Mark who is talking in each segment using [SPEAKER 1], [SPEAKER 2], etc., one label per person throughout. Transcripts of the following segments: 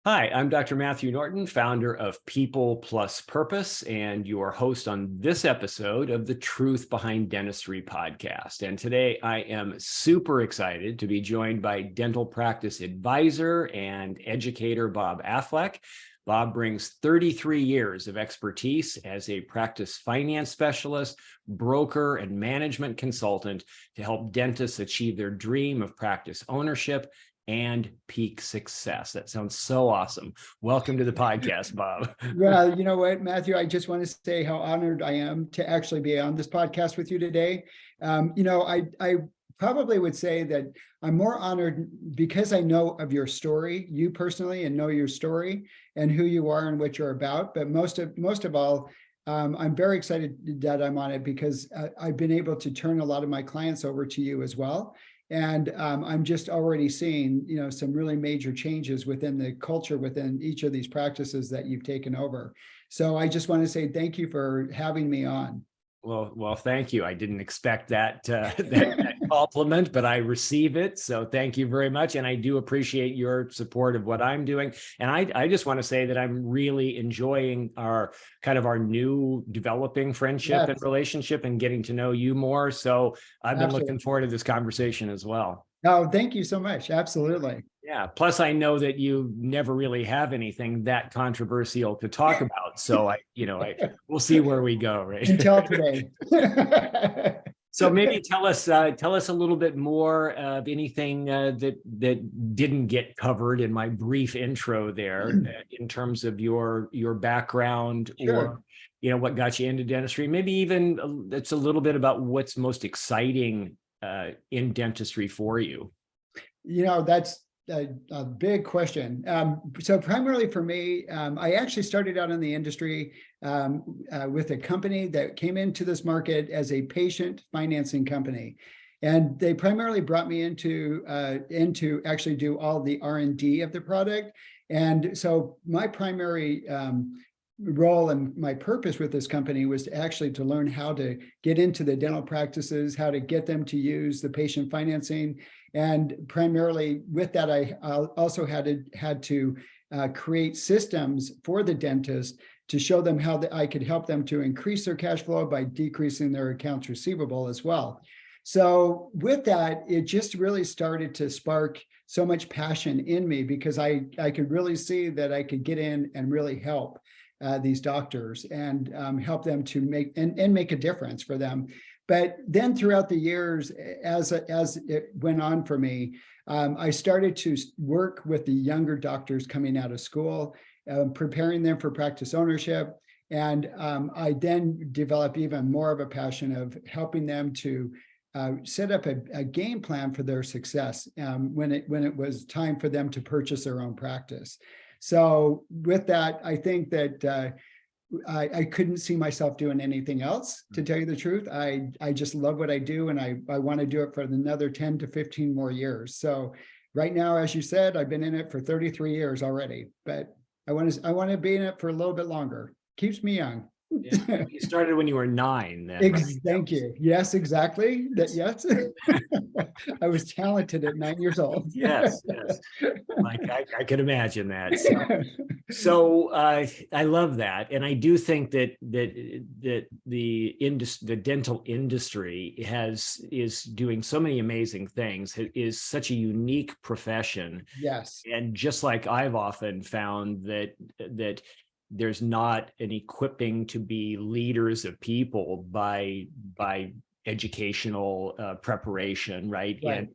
[SPEAKER 1] Hi, I'm Dr. Matthew Norton, founder of People Plus Purpose, and your host on this episode of the Truth Behind Dentistry podcast. And today I am super excited to be joined by dental practice advisor and educator Bob Affleck. Bob brings 33 years of expertise as a practice finance specialist, broker, and management consultant to help dentists achieve their dream of practice ownership and peak success. That sounds so awesome. Welcome to the podcast, Bob.
[SPEAKER 2] Well, you know what, Matthew, I just want to say how honored I am to actually be on this podcast with you today. I probably would say that I'm more honored because I know of your story, you personally, and know your story and who you are and what you're about. But most of all, I'm very excited that I'm on it because I've been able to turn a lot of my clients over to you as well. And I'm just already seeing, some really major changes within the culture within each of these practices that you've taken over. So I just want to say thank you for having me on.
[SPEAKER 1] Well, thank you. I didn't expect that compliment, but I receive it. So thank you very much. And I do appreciate your support of what I'm doing. And I just want to say that I'm really enjoying our new developing friendship and relationship and getting to know you more. So I've been looking forward to this conversation as well.
[SPEAKER 2] Oh, thank you so much. Absolutely.
[SPEAKER 1] Yeah. Plus, I know that you never really have anything that controversial to talk about. So we'll see where we go, right?
[SPEAKER 2] Until today.
[SPEAKER 1] So maybe tell us a little bit more of anything that didn't get covered in my brief intro there, in terms of your background. Sure. Or what got you into dentistry. Maybe even it's a little bit about what's most exciting in dentistry for you.
[SPEAKER 2] That's a big question. So primarily for me, I actually started out in the industry with a company that came into this market as a patient financing company. And they primarily brought me into actually do all the R&D of the product. And so my primary role and my purpose with this company was to learn how to get into the dental practices, how to get them to use the patient financing. And primarily with that, I also had to create systems for the dentist to show them how I could help them to increase their cash flow by decreasing their accounts receivable as well. So with that, it just really started to spark so much passion in me because I could really see that I could get in and really help these doctors and help them to make a difference for them. But then throughout the years, as it went on for me, I started to work with the younger doctors coming out of school, preparing them for practice ownership. And I then developed even more of a passion of helping them to set up a game plan for their success when it was time for them to purchase their own practice. So with that, I think that I couldn't see myself doing anything else, to tell you the truth. I just love what I do, and I want to do it for another 10 to 15 more years. So right now, as you said, I've been in it for 33 years already, but I want to be in it for a little bit longer. Keeps me young.
[SPEAKER 1] Yeah. You started when you were 9. Then, right?
[SPEAKER 2] Thank you. Yes, exactly. Yes. I was talented at 9 years old.
[SPEAKER 1] Yes. Like I could imagine that. So I love that, and I do think that the dental industry is doing so many amazing things. It is such a unique profession.
[SPEAKER 2] Yes,
[SPEAKER 1] and just like I've often found that there's not an equipping to be leaders of people by educational preparation, right? And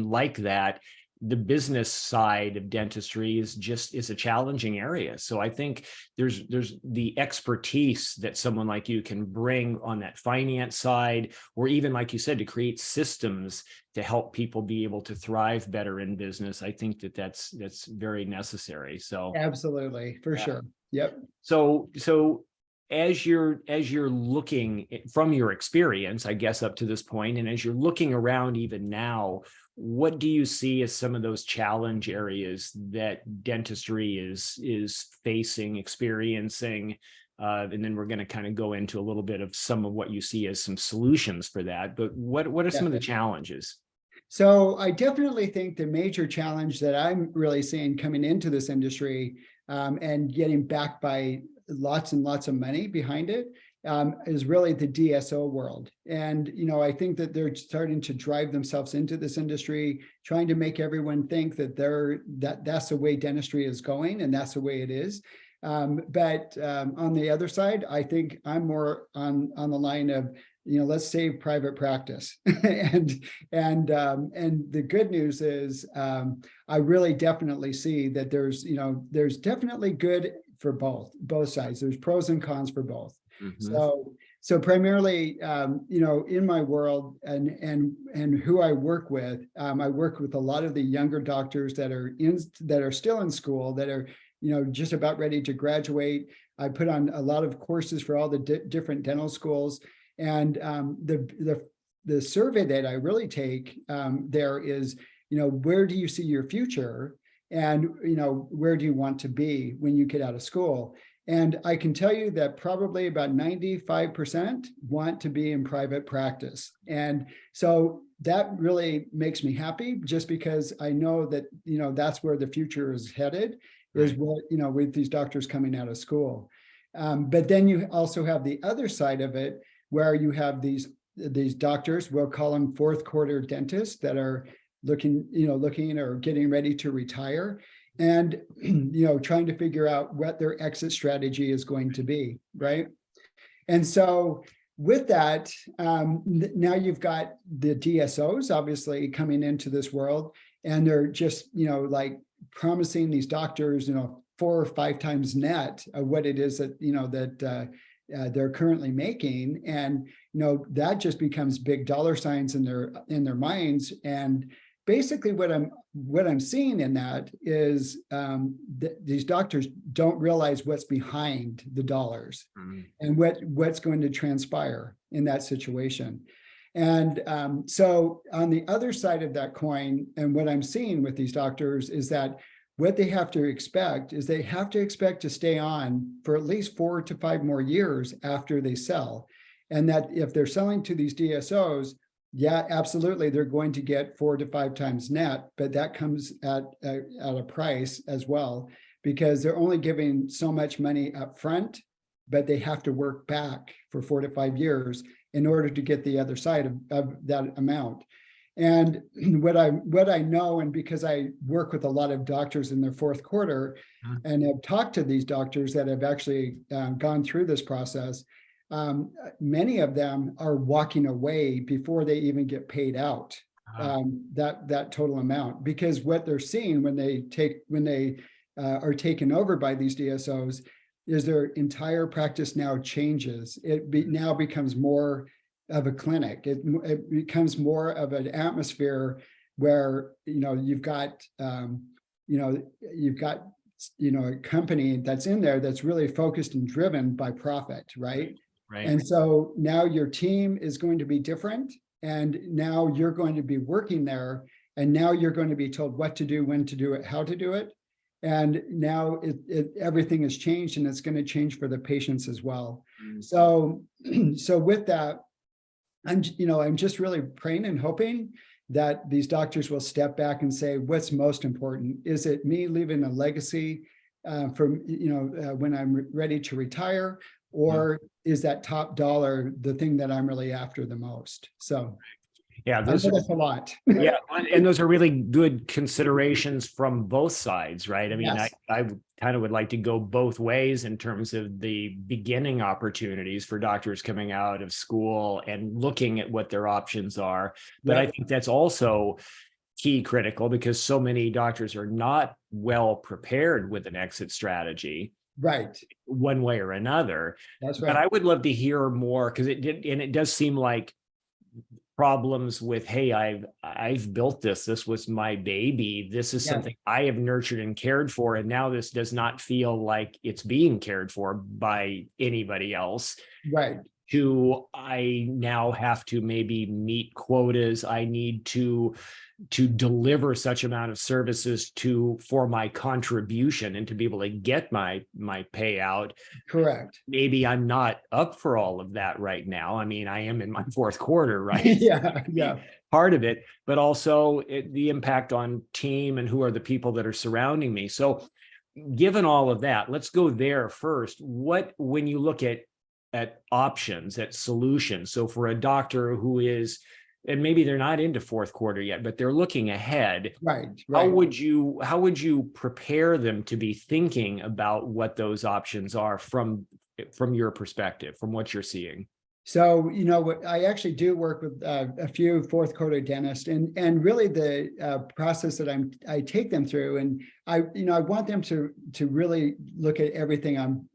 [SPEAKER 1] like that, the business side of dentistry is a challenging area. So I think there's the expertise that someone like you can bring on that finance side, or even, like you said, to create systems to help people be able to thrive better in business. I think that's very necessary. So
[SPEAKER 2] absolutely, for sure. Yep.
[SPEAKER 1] So as you're looking from your experience, I guess, up to this point, and as you're looking around even now, what do you see as some of those challenge areas that dentistry is facing, experiencing? And then we're going to kind of go into a little bit of some of what you see as some solutions for that. But what are some of the challenges?
[SPEAKER 2] So I definitely think the major challenge that I'm really seeing coming into this industry and getting backed by lots and lots of money behind it is really the DSO world. And, I think that they're starting to drive themselves into this industry, trying to make everyone think that that's the way dentistry is going and that's the way it is. But on the other side, I think I'm more on the line of, let's save private practice. and the good news is I really definitely see that there's definitely good for both sides. There's pros and cons for both.
[SPEAKER 1] Mm-hmm.
[SPEAKER 2] So primarily, in my world and who I work with a lot of the younger doctors that are still in school, that are, just about ready to graduate. I put on a lot of courses for all the different dental schools. And the survey that I really take there is, where do you see your future? And, where do you want to be when you get out of school? And I can tell you that probably about 95% want to be in private practice. And so that really makes me happy, just because I know that, that's where the future is headed, is what, with these doctors coming out of school. But then you also have the other side of it, where you have these doctors, we'll call them fourth quarter dentists, that are looking or getting ready to retire, and trying to figure out what their exit strategy is going to be, right? And so with that, now you've got the DSOs obviously coming into this world, and they're just like promising these doctors 4 or 5 times net of what it is that they're currently making, and that just becomes big dollar signs in their minds. And basically what I'm seeing in that is these doctors don't realize what's behind the dollars and what's going to transpire in that situation. And so on the other side of that coin, and what I'm seeing with these doctors, is that what they have to expect is they have to expect to stay on for at least 4 to 5 more years after they sell. And that if they're selling to these DSOs, yeah, absolutely, they're going to get 4 to 5 times net, but that comes at a price as well, because they're only giving so much money up front, but they have to work back for 4 to 5 years in order to get the other side of that amount. And what I know, and because I work with a lot of doctors in their fourth quarter and have talked to these doctors that have actually gone through this process, many of them are walking away before they even get paid out that total amount, because what they're seeing when they are taken over by these DSOs is their entire practice now changes. Now becomes more of a clinic. It becomes more of an atmosphere where you've got a company that's in there that's really focused and driven by profit, right?
[SPEAKER 1] Right.
[SPEAKER 2] And so now your team is going to be different, and now you're going to be working there, and now you're going to be told what to do, when to do it, how to do it. And now everything has changed, and it's going to change for the patients as well. So with that, I'm just really praying and hoping that these doctors will step back and say, what's most important? Is it me leaving a legacy when I'm ready to retire? Or is that top dollar the thing that I'm really after the most? So
[SPEAKER 1] yeah,
[SPEAKER 2] that's a lot.
[SPEAKER 1] Yeah, and those are really good considerations from both sides, right? I mean,
[SPEAKER 2] Yes.
[SPEAKER 1] I kind of would like to go both ways in terms of the beginning opportunities for doctors coming out of school and looking at what their options are. But I think that's also key critical, because so many doctors are not well prepared with an exit strategy,
[SPEAKER 2] right,
[SPEAKER 1] one way or another.
[SPEAKER 2] That's right.
[SPEAKER 1] But I would love to hear more, because it does seem like problems with, hey, I've built this was my baby, this is something I have nurtured and cared for, and now this does not feel like it's being cared for by anybody else,
[SPEAKER 2] right?
[SPEAKER 1] I now have to maybe meet quotas, I need to to deliver such amount of services for my contribution and to be able to get my payout.
[SPEAKER 2] Correct.
[SPEAKER 1] Maybe I'm not up for all of that right now. I mean, I am in my fourth quarter, right?
[SPEAKER 2] Yeah.
[SPEAKER 1] Part of it, but also the impact on team and who are the people that are surrounding me. So given all of that, let's go there first. When you look at options, at solutions, so for a doctor who is, and maybe they're not into fourth quarter yet, but they're looking ahead.
[SPEAKER 2] Right.
[SPEAKER 1] How would you prepare them to be thinking about what those options are from your perspective, from what you're seeing?
[SPEAKER 2] So, I actually do work with a few fourth quarter dentists, and really the process that I take them through, and I want them to really look at everything on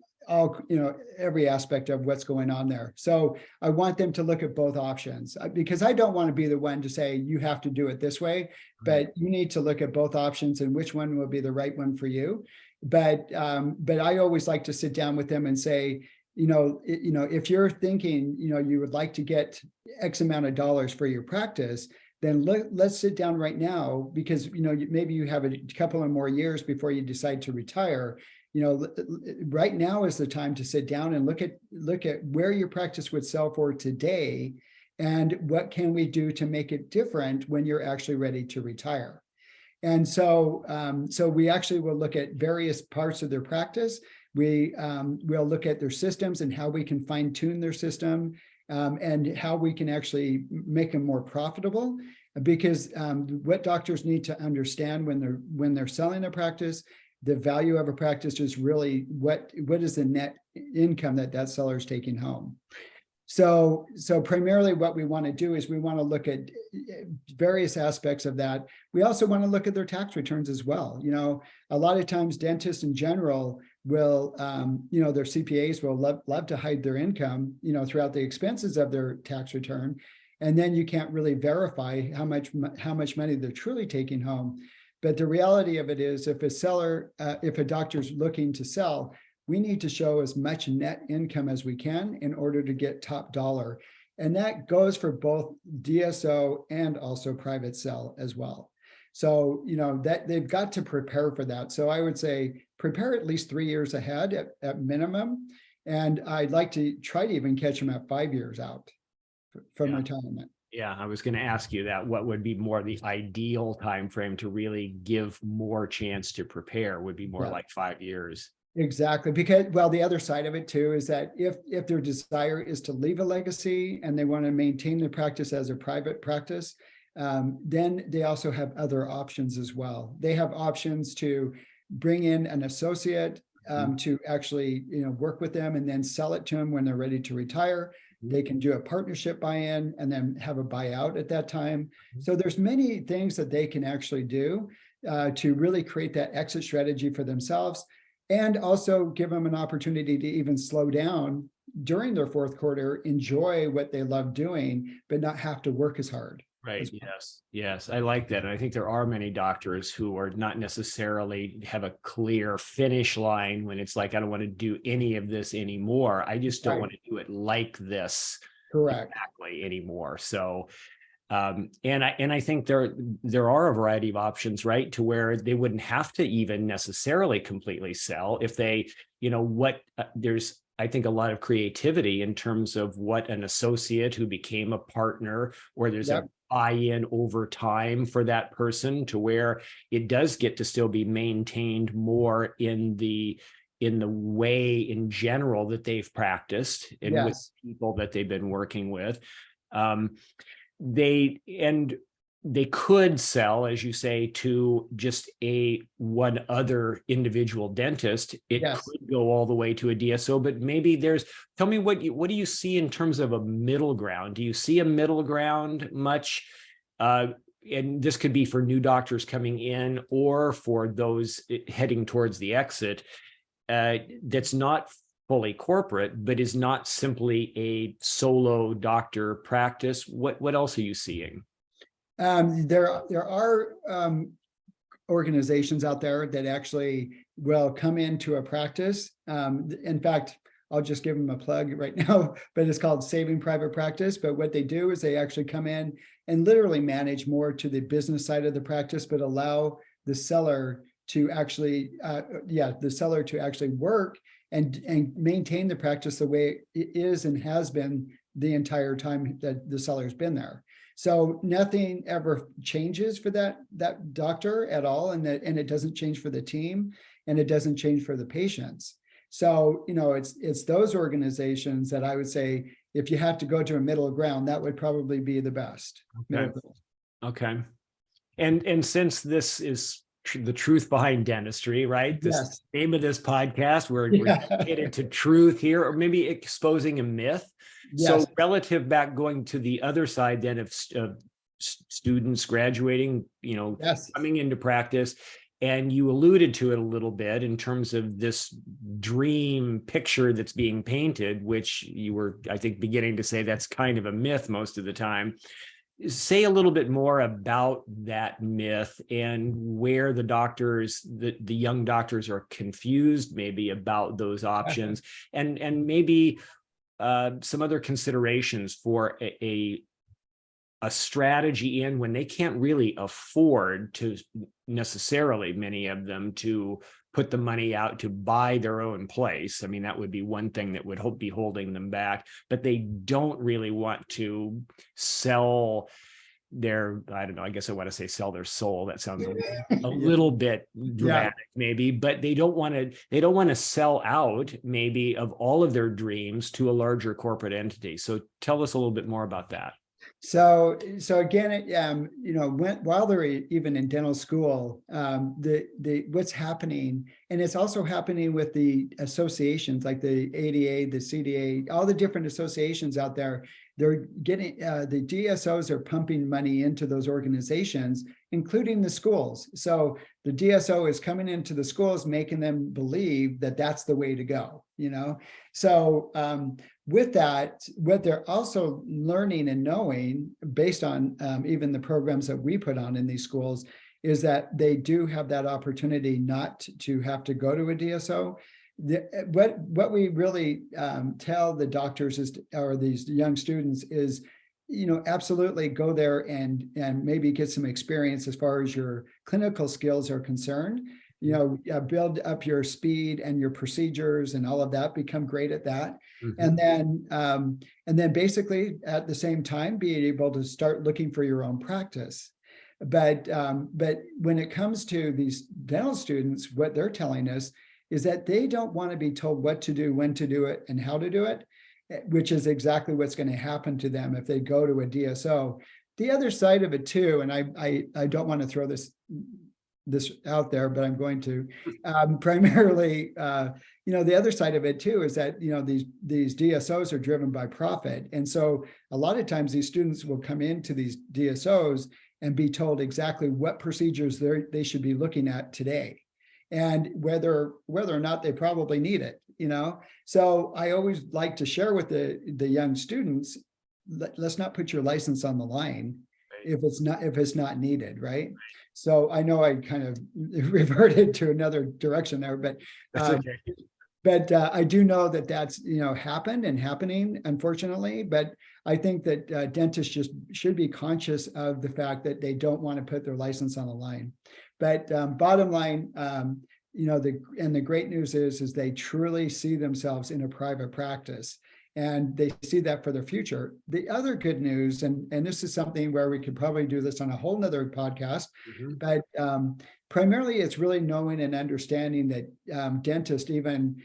[SPEAKER 2] every aspect of what's going on there. So I want them to look at both options, because I don't want to be the one to say, you have to do it this way, but you need to look at both options and which one will be the right one for you. But I always like to sit down with them and say, if you're thinking, you would like to get X amount of dollars for your practice, then let's sit down right now, because, maybe you have a couple of more years before you decide to retire. Right now is the time to sit down and look at where your practice would sell for today, and what can we do to make it different when you're actually ready to retire. And so we actually will look at various parts of their practice. We'll look at their systems and how we can fine tune their system, and how we can actually make them more profitable. Because what doctors need to understand when they're selling their practice, the value of a practice is really what is the net income that seller is taking home. So primarily what we want to do is we want to look at various aspects of that. We also want to look at their tax returns as well. A lot of times dentists in general will, their CPAs will love to hide their income, throughout the expenses of their tax return. And then you can't really verify how much money they're truly taking home. But the reality of it is, if a doctor's looking to sell, we need to show as much net income as we can in order to get top dollar. And that goes for both DSO and also private sell as well. So, that they've got to prepare for that. So I would say prepare at least 3 years ahead at minimum. And I'd like to try to even catch them at 5 years out from retirement.
[SPEAKER 1] Yeah, I was going to ask you that. What would be more the ideal time frame to really give more chance to prepare? Would be more like 5 years.
[SPEAKER 2] Exactly, because, well, the other side of it too is that if their desire is to leave a legacy and they want to maintain the practice as a private practice, then they also have other options as well. They have options to bring in an associate to actually work with them and then sell it to them when they're ready to retire. They can do a partnership buy-in and then have a buyout at that time. So there's many things that they can actually do to really create that exit strategy for themselves, and also give them an opportunity to even slow down during their fourth quarter, enjoy what they love doing, but not have to work as hard.
[SPEAKER 1] Right. Yes. I like that. And I think there are many doctors who are not necessarily have a clear finish line when it's like, I don't want to do any of this anymore. I just don't want to do it like this.
[SPEAKER 2] Correct.
[SPEAKER 1] Exactly anymore. So, and I think there are a variety of options, right? To where they wouldn't have to even necessarily completely sell if they, there's, I think, a lot of creativity in terms of what an associate who became a partner, or there's a buy-in over time for that person, to where it does get to still be maintained more in the way in general that they've practiced and with people that they've been working with. They could sell, as you say, to just one other individual dentist. It could go all the way to a DSO, but maybe tell me what do you see in terms of a middle ground? Do you see a middle ground much? And this could be for new doctors coming in or for those heading towards the exit, that's not fully corporate, but is not simply a solo doctor practice. What else are you seeing?
[SPEAKER 2] There are organizations out there that actually will come into a practice. In fact, I'll just give them a plug right now, but it's called Saving Private Practice. But what they do is they actually come in and literally manage more to the business side of the practice, but allow the seller to actually, the seller to actually work and maintain the practice the way it is and has been the entire time that the seller's been there. So nothing ever changes for that doctor at all, and it doesn't change for the team, and it doesn't change for the patients. So, it's those organizations that I would say, if you have to go to a middle ground, that would probably be the best.
[SPEAKER 1] Okay. Okay. And since this is the truth behind dentistry, right? This name of this podcast, we're dedicated to truth here, or maybe exposing a myth.
[SPEAKER 2] Yes.
[SPEAKER 1] So relative back going to the other side then of students graduating, coming into practice, and you alluded to it a little bit in terms of this dream picture that's being painted, which you were, I think, beginning to say that's kind of a myth most of the time. Say a little bit more about that myth and where the doctors, the young doctors, are confused maybe about those options, and maybe some other considerations for a strategy in when they can't really afford to necessarily, many of them, to put the money out to buy their own place. I mean, that would be one thing that would be holding them back, but they don't really want to sell their, I don't know, I guess I want to say sell their soul. That sounds a little bit dramatic, maybe, but they don't want to sell out maybe of all of their dreams to a larger corporate entity. So tell us a little bit more about that.
[SPEAKER 2] So again, while they're even in dental school, what's happening, and it's also happening with the associations like the ADA, the CDA, all the different associations out there. They're getting, the DSOs are pumping money into those organizations, including the schools. So the DSO is coming into the schools, making them believe that that's the way to go, So with that, what they're also learning and knowing, based on even the programs that we put on in these schools, is that they do have that opportunity not to have to go to a DSO. What we really tell the doctors is, or these young students is, absolutely go there and maybe get some experience as far as your clinical skills are concerned. Build up your speed and your procedures and all of that, become great at that. And then basically at the same time, be able to start looking for your own practice. But when it comes to these dental students, what they're telling us is that they don't want to be told what to do, when to do it, and how to do it, which is exactly what's going to happen to them if they go to a DSO. The other side of it too, and I don't want to throw this out there, but I'm going to, primarily, the other side of it too is that, these DSOs are driven by profit. And so a lot of times these students will come into these DSOs and be told exactly what procedures they should be looking at today, and whether or not they probably need it, So I always like to share with the young students, let's not put your license on the line if it's not needed, right? So I know I kind of reverted to another direction there, but
[SPEAKER 1] that's okay.
[SPEAKER 2] But I do know that that's happened and happening, unfortunately. But I think that dentists just should be conscious of the fact that they don't want to put their license on the line. But bottom line, the great news is they truly see themselves in a private practice, and they see that for their future. The other good news, and this is something where we could probably do this on a whole nother podcast, but primarily it's really knowing and understanding that dentists, even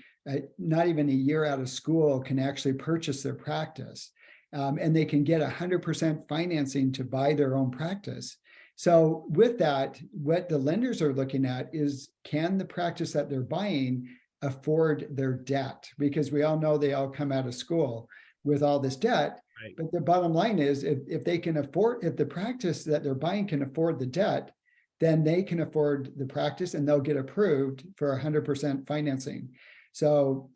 [SPEAKER 2] not even a year out of school, can actually purchase their practice, and they can get 100% financing to buy their own practice. So with that, what the lenders are looking at is, can the practice that they're buying afford their debt? Because we all know they all come out of school with all this debt. Right. But the bottom line is, if they can afford, if the practice that they're buying can afford the debt, then they can afford the practice and they'll get approved for 100% financing. So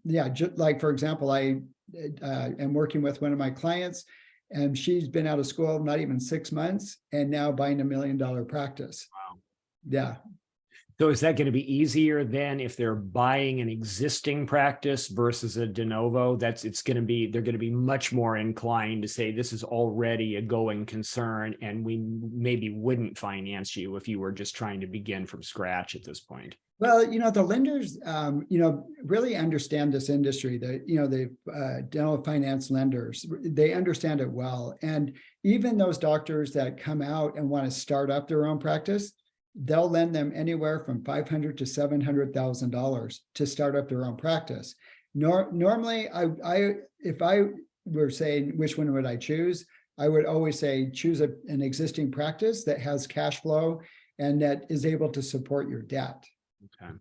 [SPEAKER 2] just like, for example, I am working with one of my clients, and she's been out of school not even 6 months and now buying $1 million practice.
[SPEAKER 1] Wow.
[SPEAKER 2] Yeah.
[SPEAKER 1] So is that going to be easier then if they're buying an existing practice versus a de novo? They're going to be much more inclined to say this is already a going concern and we maybe wouldn't finance you if you were just trying to begin from scratch at this point.
[SPEAKER 2] Well, the lenders, really understand this industry. The dental finance lenders, they understand it well. And even those doctors that come out and want to start up their own practice, they'll lend them anywhere from $500,000 to $700,000 to start up their own practice. Normally, if I were saying which one would I choose, I would always say choose an existing practice that has cash flow and that is able to support your debt.
[SPEAKER 1] Okay.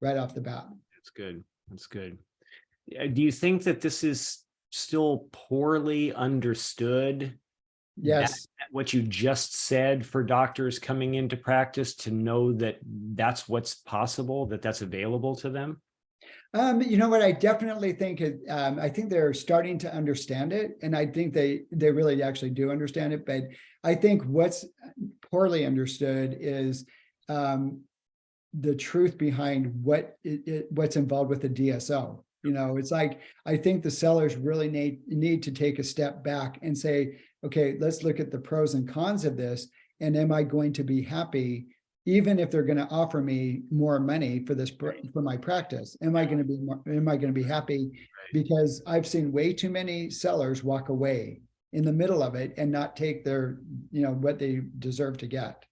[SPEAKER 2] Right off the bat.
[SPEAKER 1] That's good. That's good. Do you think that this is still poorly understood?
[SPEAKER 2] Yes.
[SPEAKER 1] What you just said for doctors coming into practice to know that that's what's possible, that's available to them?
[SPEAKER 2] You know what? I definitely think I think they're starting to understand it, and I think they really actually do understand it. But I think what's poorly understood is the truth behind what's involved with the DSO. It's like, I think the sellers really need to take a step back and say, okay, let's look at the pros and cons of this. And am I going to be happy, even if they're going to offer me more money for my practice? Am I going to be happy? Because I've seen way too many sellers walk away in the middle of it and not take their, what they deserve to get.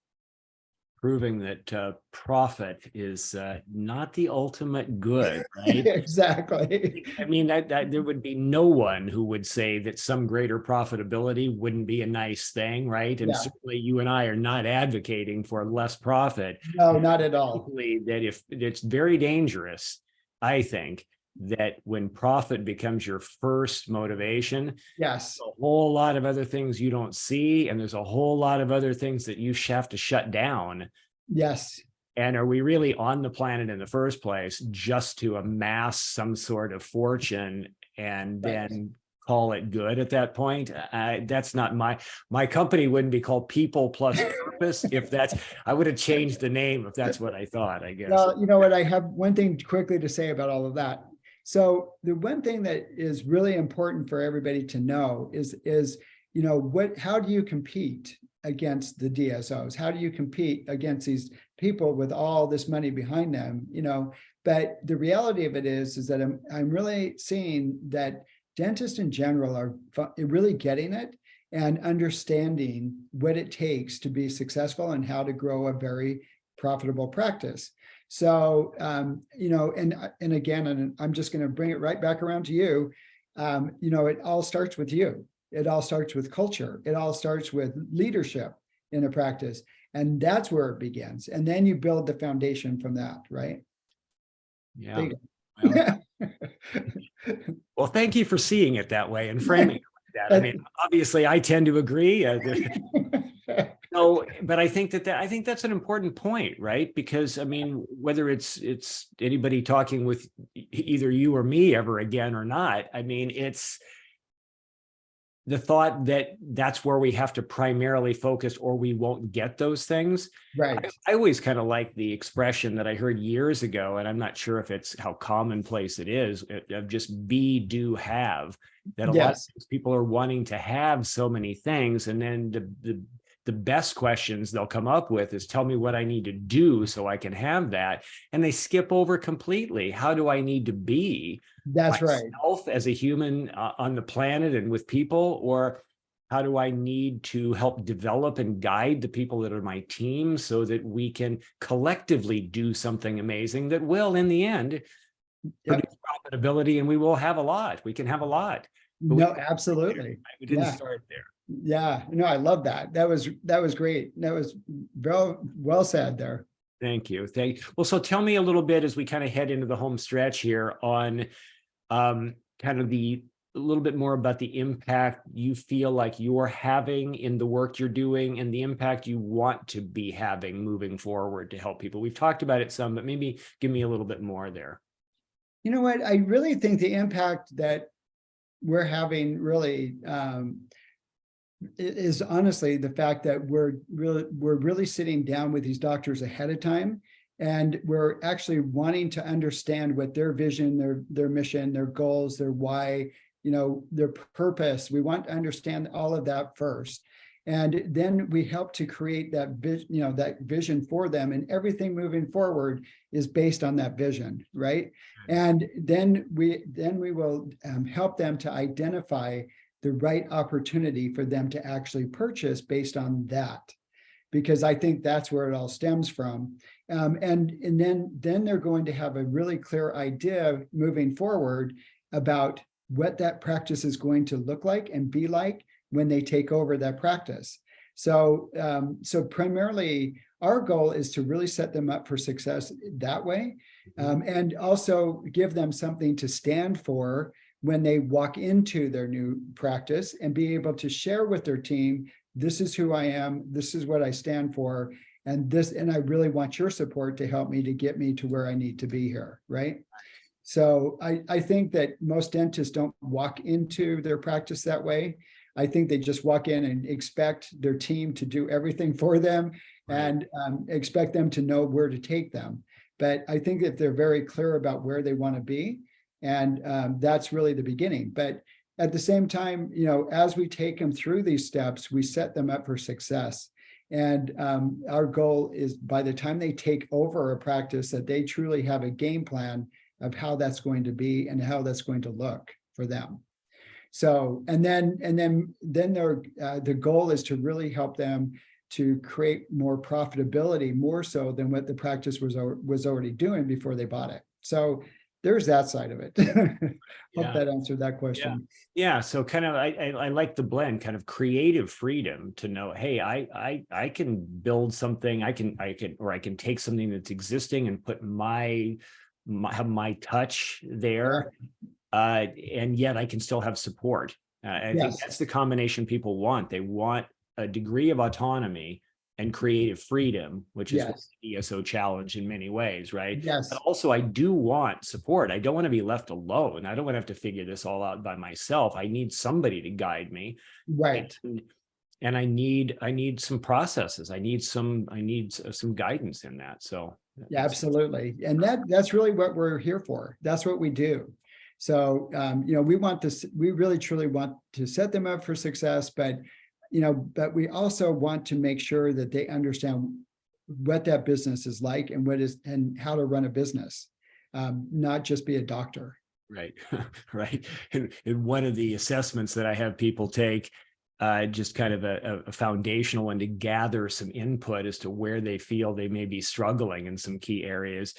[SPEAKER 1] Proving that profit is not the ultimate good, right?
[SPEAKER 2] Exactly.
[SPEAKER 1] I mean, that there would be no one who would say that some greater profitability wouldn't be a nice thing, right? And certainly you and I are not advocating for less profit.
[SPEAKER 2] No, not at all.
[SPEAKER 1] That if it's very dangerous, I think, that when profit becomes your first motivation,
[SPEAKER 2] yes,
[SPEAKER 1] a whole lot of other things you don't see, and there's a whole lot of other things that you have to shut down.
[SPEAKER 2] Yes.
[SPEAKER 1] And are we really on the planet in the first place just to amass some sort of fortune and then call it good at that point? That's not my company wouldn't be called People Plus Purpose. I would have changed the name if that's what I thought, I guess.
[SPEAKER 2] Well, you know what? I have one thing quickly to say about all of that. So the one thing that is really important for everybody to know is how do you compete against the DSOs? How do you compete against these people with all this money behind them? But the reality of it is that I'm really seeing that dentists in general are really getting it and understanding what it takes to be successful and how to grow a very profitable practice. So, and again, and I'm just going to bring it right back around to you. It all starts with you. It all starts with culture. It all starts with leadership in a practice. And that's where it begins. And then you build the foundation from that, right?
[SPEAKER 1] Yeah. Well, thank you for seeing it that way and framing it like that. I mean, obviously, I tend to agree. No, but I think that's an important point, right? Because I mean, whether it's anybody talking with either you or me ever again or not, I mean, it's the thought that that's where we have to primarily focus or we won't get those things.
[SPEAKER 2] Right.
[SPEAKER 1] I always kind of like the expression that I heard years ago, and I'm not sure if it's how commonplace it is, of just be, do, have, that a lot of people are wanting to have so many things. And then the best questions they'll come up with is, tell me what I need to do so I can have that. And they skip over completely. How do I need to be?
[SPEAKER 2] That's right.
[SPEAKER 1] Myself as a human on the planet and with people, or how do I need to help develop and guide the people that are my team so that we can collectively do something amazing that will, in the end, produce profitability, and we will have a lot. We can have a lot.
[SPEAKER 2] No, absolutely.
[SPEAKER 1] We didn't start there.
[SPEAKER 2] Yeah, no, I love that. That was great. That was well said there.
[SPEAKER 1] Thank you. Well, so tell me a little bit as we kind of head into the home stretch here on kind of a little bit more about the impact you feel like you're having in the work you're doing and the impact you want to be having moving forward to help people. We've talked about it some, but maybe give me a little bit more there. You know what? I really think the impact that we're having really is honestly the fact that we're really sitting down with these doctors ahead of time
[SPEAKER 2] And we're actually wanting to understand what their vision, their mission, their goals, their why, their purpose. We want to understand all of that first. And then we help to create that vision, that vision for them, and everything moving forward is based on that vision, right? And then we will help them to identify the right opportunity for them to actually purchase based on that, because I think that's where it all stems from. And then they're going to have a really clear idea moving forward about what that practice is going to look like and be like when they take over that practice. So primarily our goal is to really set them up for success that way, and also give them something to stand for when they walk into their new practice, and be able to share with their team, this is who I am, this is what I stand for, and I really want your support to help me to get me to where I need to be here, right? So I think that most dentists don't walk into their practice that way. I think they just walk in and expect their team to do everything for them, and expect them to know where to take them. But I think that they're very clear about where they want to be, and that's really the beginning. But at the same time, as we take them through these steps, we set them up for success. And our goal is, by the time they take over a practice, that they truly have a game plan of how that's going to be and how that's going to look for them. So, and then the goal is to really help them to create more profitability, more so than what the practice was already doing before they bought it. So there's that side of it. Hope that answered that question.
[SPEAKER 1] Yeah. So kind of, I like the blend, kind of creative freedom to know, hey, I can build something, I can take something that's existing and put have my touch there. And yet I can still have support. I think that's the combination people want. They want a degree of autonomy and creative freedom, which is what the DSO challenge in many ways, right?
[SPEAKER 2] Yes.
[SPEAKER 1] But also I do want support. I don't want to be left alone. I don't want to have to figure this all out by myself. I need somebody to guide me.
[SPEAKER 2] Right.
[SPEAKER 1] And I need some processes. I need some guidance in that. So
[SPEAKER 2] yeah, absolutely. And that's really what we're here for. That's what we do. So, we want this, we really truly want to set them up for success, but we also want to make sure that they understand what that business is like and how to run a business, not just be a doctor.
[SPEAKER 1] Right. Right. And one of the assessments that I have people take, just kind of a foundational one to gather some input as to where they feel they may be struggling in some key areas.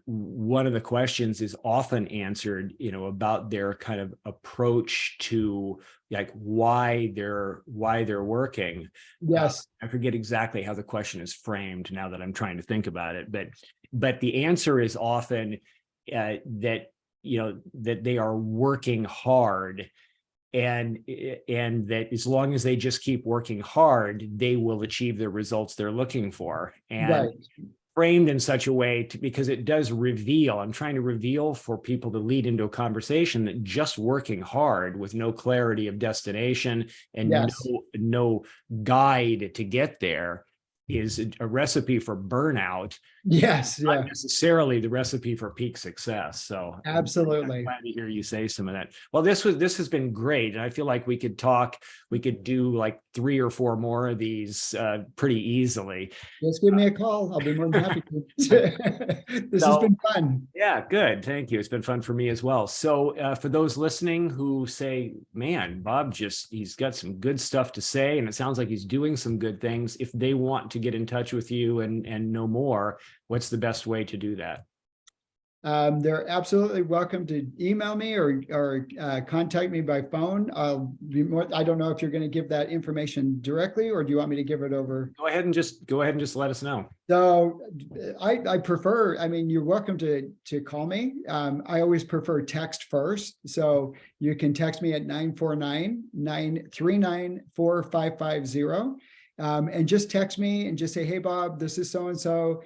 [SPEAKER 1] One of the questions is often answered, about their kind of approach to like why they're working.
[SPEAKER 2] Yes.
[SPEAKER 1] I forget exactly how the question is framed now that I'm trying to think about it, but the answer is often that they are working hard, and that as long as they just keep working hard, they will achieve the results they're looking for. And framed in such a way because it does reveal, I'm trying to reveal for people to lead into a conversation that just working hard with no clarity of destination and no guide to get there is a recipe for burnout.
[SPEAKER 2] Yes.
[SPEAKER 1] Not necessarily the recipe for peak success. So
[SPEAKER 2] absolutely.
[SPEAKER 1] I'm glad to hear you say some of that. Well, this has been great. And I feel like we could do like 3 or 4 more of these pretty easily.
[SPEAKER 2] Just give me a call. I'll be more than happy to. This has been fun.
[SPEAKER 1] Yeah, good. Thank you. It's been fun for me as well. So for those listening who say, man, Bob he's got some good stuff to say, and it sounds like he's doing some good things. If they want to get in touch with you and know more, what's the best way to do that?
[SPEAKER 2] They're absolutely welcome to email me or contact me by phone. I'll be more. I don't know if you're going to give that information directly, or do you want me to give it over?
[SPEAKER 1] Go ahead and just let us know.
[SPEAKER 2] So I prefer. I mean, you're welcome to call me. I always prefer text first, so you can text me at 949-939-4550, and just text me and just say, "Hey, Bob, this is so and so.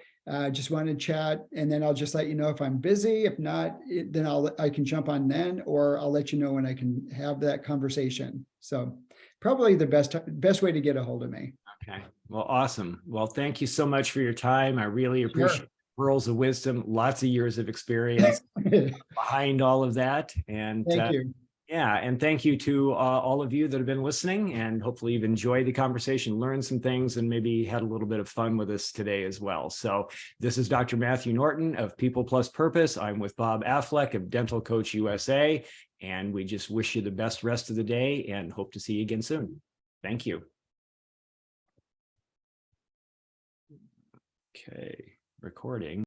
[SPEAKER 2] Just want to chat," and then I'll just let you know if I'm busy. If not, then I can jump on then, or I'll let you know when I can have that conversation. So probably the best way to get a hold of me.
[SPEAKER 1] Okay. Well, awesome. Well, thank you so much for your time. I really appreciate pearls of wisdom, lots of years of experience behind all of that. And
[SPEAKER 2] Thank you.
[SPEAKER 1] yeah, and thank you to all of you that have been listening, and hopefully you've enjoyed the conversation, learned some things, and maybe had a little bit of fun with us today as well. So this is Dr. Matthew Norton of People Plus Purpose. I'm with Bob Affleck of Dental Coach USA, and we just wish you the best rest of the day and hope to see you again soon. Thank you. Okay, recording.